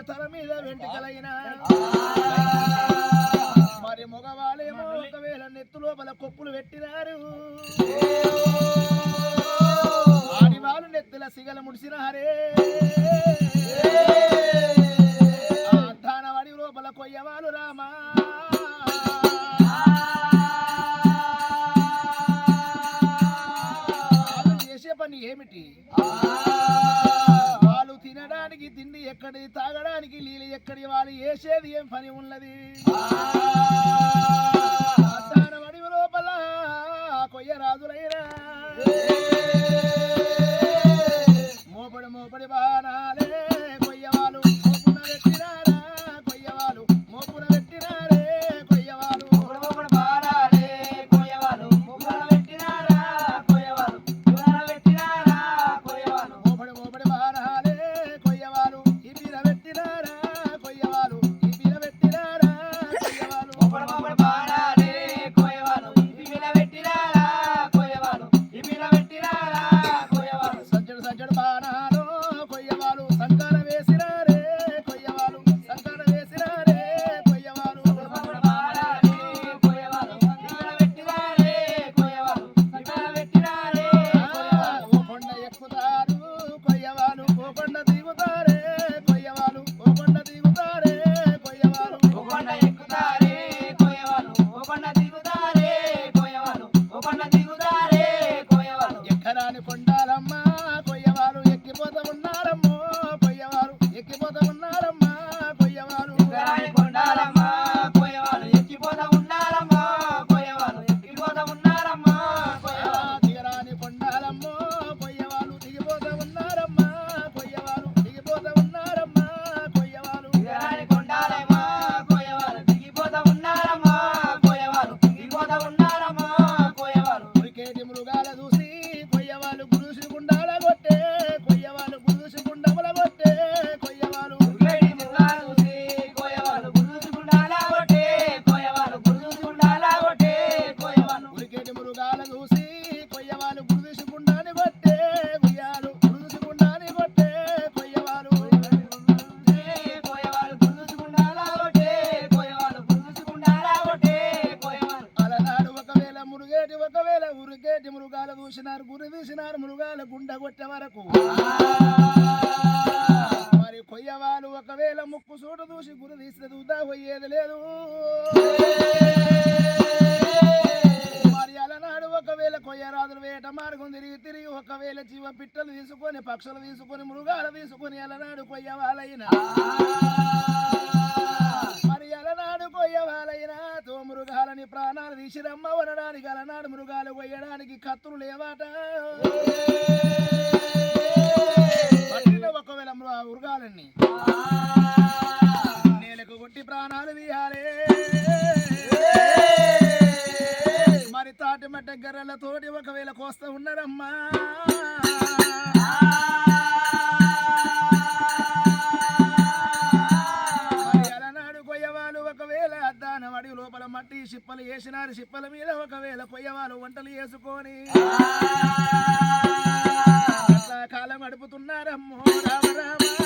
తల మీద వెంట్రుకలైనా మరి మగవాళ్ళేమో ఒకవేళ నెత్తు లోపల కొప్పులు పెట్టినారు ఆడివాళ్ళు నెత్తుల సిగల ముడిసినారే దానవాడి లోపల కొయ్యవాళ్ళు రామా చేసే పని ఏమిటి వాళ్ళు తినడానికి తిండి ఎక్కడి తాగడానికి నీళ్ళు ఎక్కడి వాళ్ళు వేసేది ఏం పని ఉన్నది దానవాడి లోపల కొయ్య రాజులైనా మోపడి మోపడి బాణాలే కొయ్యవాళ్ళు మోపున పెట్టినారా కొయ్యవాళ్ళు మోపున పెట్టినారే కొయ్యవాళ్ళు మోపడి బాణాలే కొయ్యవాళ్ళు మోపున పెట్టినారా కొయ్యవాళ్ళు మోపున పెట్టినారా కొయ్యవాళ్ళు మోపడి మోపడి బాణాలే కొయ్యవాళ్ళు ఇపిన పెట్టినారా కొయ్యవాళ్ళు ఇపిన పెట్టినారా కొయ్యవాళ్ళు మోపడి మోపడి బాణాలే కొయ్యవాళ్ళు ఇపిన పెట్టినారా కొయ్యవాళ్ళు ఇపిన పెట్టినారా కొయ్యవాళ్ళు సజ్జడు సజ్జడు బాణాలు కొయ్యవాళ్ళు సంకర వేసినారే కొయ్యవాళ్ళు సంకర వేసినారే కొయ్యవాళ్ళు బాణాలే కొయ్యవాళ్ళు సంకర పెట్టినారే కొయ్యవాళ్ళు సంకర పెట్టినారే ఓ కొండ ఎక్కుతారు కొయ్యవాళ్ళు ఓ కొండ దిగుతారే కొయ్యవాళ్ళు ఓ కొండ దిగుతారే కొయ్యవాళ్ళు ఓ కొండ ఎక్కుతారే కొయ్యవాళ్ళు ఓ కొండ దిగుతారే కొయ్యవాళ్ళు ఓ కొండ దిగుతారే కొయ్యవాళ్ళు ఎక్కరాని కొండాలమ్మ కొయ్యవాళ్ళు ఎక్కిపోతా ఉన్నారమ్మో కొయ్యవాళ్ళు ఎక్కిపోతా ఉన్నారమ్మా కొయ్యవాళ్ళు ఎక్కరాని కొండాలమ్మ కొయ్యవాళ్ళు ఎక్కిపోతా ఉన్నారమ్మా కొయ్యవాళ్ళు ఎక్కిపోతా ఉన్నారమ్మా కొయ్యవాళ్ళు దిగరాని కొండాలమ్మో కొయ్యవాళ్ళు దిగిపోతా ఉన్నారమ్మా కొయ్యవాళ్ళు దిగిపోతా ఉన్నారమ్మా కొయ్యవాళ్ళు దిగరాని కొండాలమ్మ కొయ్యవాళ్ళు దిగిపోతా ఉన్నారమ్మా కొయ్యవాళ్ళు దిగిపోతా ఉన్నారమ్మా కొయ్యవాళ్ళు ఉరికేటి మృగాల చూసి కొయ్యవాళ్ళు గురుసి గుండాల కొట్టే కొయ్యవాళ్ళు గురుసి గుండముల కొట్టే కొయ్యవాళ్ళు ఉరికేటి మృగాల చూసి కొయ్యవాళ్ళు గురుసి గుండాల కొట్టే కొయ్యవాళ్ళు గురుసి గుండాల కొట్టే కొయ్యవాళ్ళు ఉరికేటి మృగాల చూసి కొయ్యవాళ్ళు గురుసి గుండాని కొట్టే కొయ్యాలు గురుసి గుండాని కొట్టే కొయ్యవాళ్ళు కొయ్యవాళ్ళు గురుసి గుండాల కొట్టే కొయ్యవాళ్ళు గురుసి గుండాల కొట్టే కొయ్యవాళ్ళు అలనాడు ఒకవేళ మురుగేటి ఒకవేళ ఉరికేటి మృగాలు చూసినారు గురి తీసినారు మృగాల గుండె కొట్టే వరకు మరి కొయ్యవాళ్ళు ఒకవేళ ముక్కు సూటు చూసి గురి తీస్తే చూద్దా పోయేది లేదు మరి అలనాడు ఒకవేళ కొయ్యరాజులు వేట మార్గం తిరిగి తిరిగి ఒకవేళ జీవ పిట్టలు తీసుకొని పక్షులు తీసుకొని మృగాలు తీసుకొని అలనాడు కొయ్యవాళ్ళైనా మరి అలనాడు కొయ్యవాళ్ళైనా తో మృగాలని ప్రాణాలు తీసిరమ్మ వనడానికి అలనాడు మృగాలు కొయ్యడానికి కత్తులు లేవాట పట్టిన ఒకవేళ మృగాలన్నీ నేలకు కొట్టి ప్రాణాలు తీయాలే మరి తాటిమట్ట గర్రెలతోటి ఒకవేళ కోస్తా ఉన్నారమ్మా మరి అలనాడు కొయ్యవాళ్ళు ఒకవేళ దానవాడి లోపల మట్టి సిప్పలు వేసినారు సిప్పల మీద ఒకవేళ కొయ్యవాళ్ళు వంటలు వేసుకొని కాలం గడుపుతున్నారమ్మో రామ రామ